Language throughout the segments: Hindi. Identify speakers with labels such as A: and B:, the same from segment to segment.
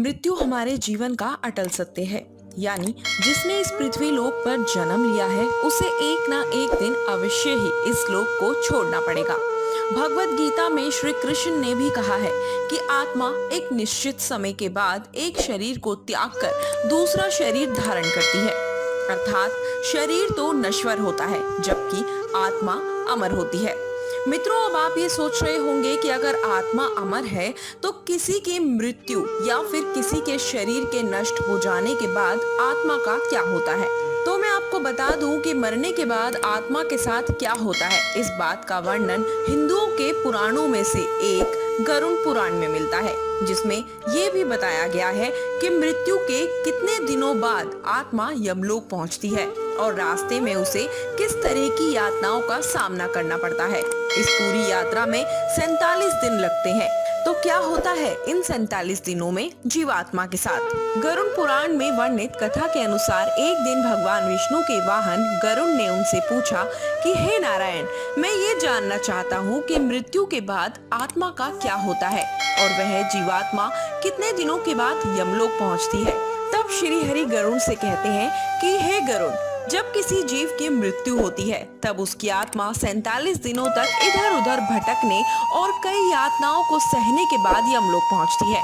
A: मृत्यु हमारे जीवन का अटल सत्य है। यानी जिसने इस पृथ्वी लोक पर जन्म लिया है उसे एक ना एक दिन अवश्य ही इस लोक को छोड़ना पड़ेगा। भगवत गीता में श्री कृष्ण ने भी कहा है कि आत्मा एक निश्चित समय के बाद एक शरीर को त्याग कर दूसरा शरीर धारण करती है। अर्थात शरीर तो नश्वर होता है जबकि आत्मा अमर होती है। मित्रों, अब आप ये सोच रहे होंगे कि अगर आत्मा अमर है तो किसी की मृत्यु या फिर किसी के शरीर के नष्ट हो जाने के बाद आत्मा का क्या होता है। तो मैं आपको बता दूं कि मरने के बाद आत्मा के साथ क्या होता है। इस बात का वर्णन हिंदुओं के पुराणों में से एक गरुड़ पुराण में मिलता है, जिसमें ये भी बताया गया है कि मृत्यु के कितने दिनों बाद आत्मा यमलोक पहुंचती है और रास्ते में उसे किस तरह की यातनाओं का सामना करना पड़ता है। इस पूरी यात्रा में 47 दिन लगते हैं। तो क्या होता है इन 47 दिनों में जीवात्मा के साथ। गरुड़ पुराण में वर्णित कथा के अनुसार एक दिन भगवान विष्णु के वाहन गरुड़ ने उनसे पूछा कि हे नारायण, मैं ये जानना चाहता हूँ कि मृत्यु के बाद आत्मा का क्या होता है और वह जीवात्मा कितने दिनों के बाद यमलोक पहुँचती है। तब श्री हरि गरुड़ से कहते हैं कि हे गरुड़, जब किसी जीव की मृत्यु होती है तब उसकी आत्मा 47 दिनों तक इधर उधर भटकने और कई यातनाओं को सहने के बाद यमलोक पहुंचती है।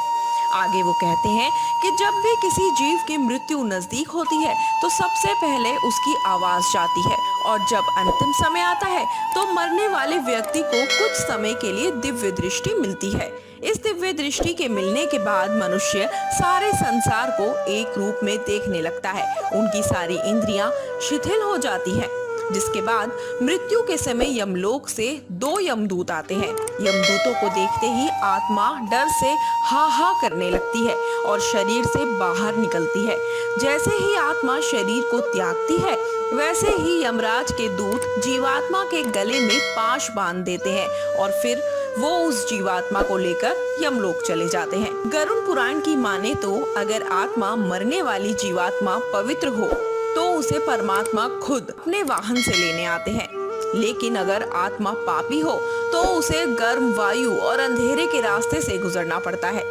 A: आगे वो कहते हैं कि जब भी किसी जीव की मृत्यु नजदीक होती है तो सबसे पहले उसकी आवाज जाती है और जब अंतिम समय आता है तो मरने वाले व्यक्ति को कुछ समय के लिए दिव्य दृष्टि मिलती है। इस दिव्य दृष्टि के मिलने के बाद मनुष्य सारे संसार को एक रूप में देखने लगता है। उनकी सारी इंद्रियां शिथिल हो जाती हैं, जिसके बाद मृत्यु के समय यमलोक से 2 यमदूत आते हैं। यमदूतों को देखते ही आत्मा डर से हा हा करने लगती है और शरीर से बाहर निकलती है। जैसे ही आत्मा शरीर को त्यागती है वैसे ही यमराज के दूत जीवात्मा के गले में पाश बांध देते हैं और फिर वो उस जीवात्मा को लेकर यमलोक चले जाते हैं। गरुड़ पुराण की माने तो अगर आत्मा मरने वाली जीवात्मा पवित्र हो तो उसे परमात्मा खुद अपने वाहन से लेने आते हैं, लेकिन अगर आत्मा पापी हो तो उसे गर्म वायु और अंधेरे के रास्ते से गुजरना पड़ता है।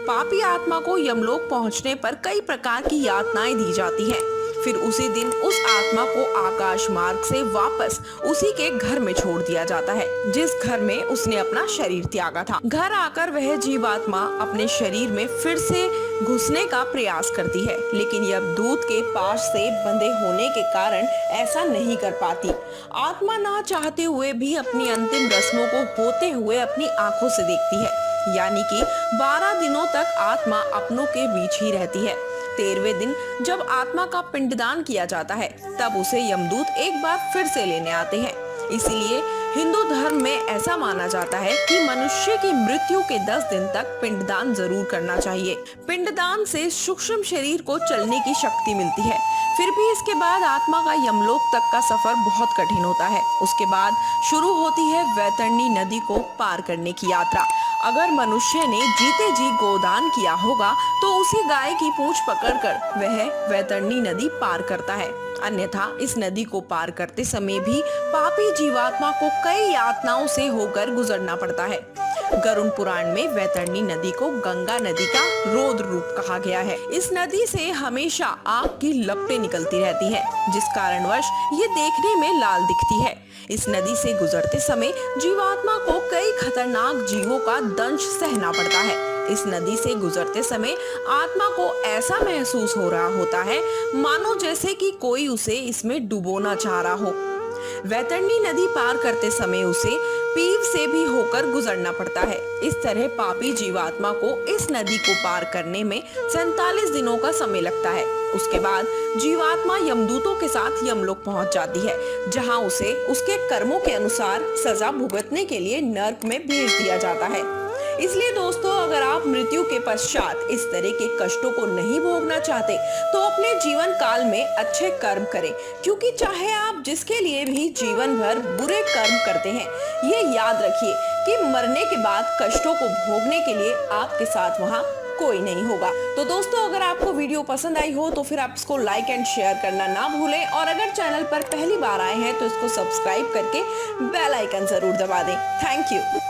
A: पापी आत्मा को यमलोक पहुंचने पर कई प्रकार की यातनाएं दी जाती हैं। फिर उसी दिन उस आत्मा को आकाश मार्ग से वापस उसी के घर में छोड़ दिया जाता है जिस घर में उसने अपना शरीर त्यागा था। घर आकर वह जीवात्मा अपने शरीर में फिर से घुसने का प्रयास करती है, लेकिन यमदूत के पास से बंधे होने के कारण ऐसा नहीं कर पाती। आत्मा ना चाहते हुए भी अपनी अंतिम रस्मों को होते हुए अपनी आंखों से देखती है। यानी कि 12 दिनों तक आत्मा अपनों के बीच ही रहती है। 13वें दिन जब आत्मा का पिंडदान किया जाता है तब उसे यमदूत एक बार फिर से लेने आते हैं। इसीलिए हिंदू धर्म में ऐसा माना जाता है कि मनुष्य की मृत्यु के 10 दिन तक पिंडदान जरूर करना चाहिए। पिंडदान से सूक्ष्म शरीर को चलने की शक्ति मिलती है। फिर भी इसके बाद आत्मा का यमलोक तक का सफर बहुत कठिन होता है। उसके बाद शुरू होती है वैतरणी नदी को पार करने की यात्रा। अगर मनुष्य ने जीते जी गोदान किया होगा तो उसी गाय की पूंछ पकड़कर वह वैतरणी नदी पार करता है। अन्यथा इस नदी को पार करते समय भी पापी जीवात्मा को कई यातनाओं से होकर गुजरना पड़ता है। गरुड़ पुराण में वैतरणी नदी को गंगा नदी का रौद्र रूप कहा गया है। इस नदी से हमेशा आग की लपटें निकलती रहती हैं, जिस कारणवश ये देखने में लाल दिखती है। इस नदी से गुजरते समय जीवात्मा को कई खतरनाक जीवों का दंश सहना पड़ता है। इस नदी से गुजरते समय आत्मा को ऐसा महसूस हो रहा होता है मानो जैसे कि कोई उसे इसमें डुबोना चाह रहा हो। वैतरणी नदी पार करते समय उसे पीव से भी होकर गुजरना पड़ता है। इस तरह पापी जीवात्मा को इस नदी को पार करने में 47 दिनों का समय लगता है। उसके बाद जीवात्मा यमदूतों के साथ यमलोक पहुंच जाती है, जहां उसे उसके कर्मों के अनुसार सजा भुगतने के लिए नर्क में भेज दिया जाता है। इसलिए दोस्तों, अगर आप मृत्यु के पश्चात इस तरह के कष्टों को नहीं भोगना चाहते तो अपने जीवन काल में अच्छे कर्म करें, क्योंकि चाहे आप जिसके लिए भी जीवन भर बुरे कर्म करते हैं, ये याद रखिए कि मरने के बाद कष्टों को भोगने के लिए आपके साथ वहाँ कोई नहीं होगा। तो दोस्तों, अगर आपको वीडियो पसंद आई हो तो फिर आप इसको लाइक एंड शेयर करना ना भूलें और अगर चैनल पर पहली बार आए हैं तो इसको सब्सक्राइब करके बेल आइकन जरूर दबा दें। Thank you.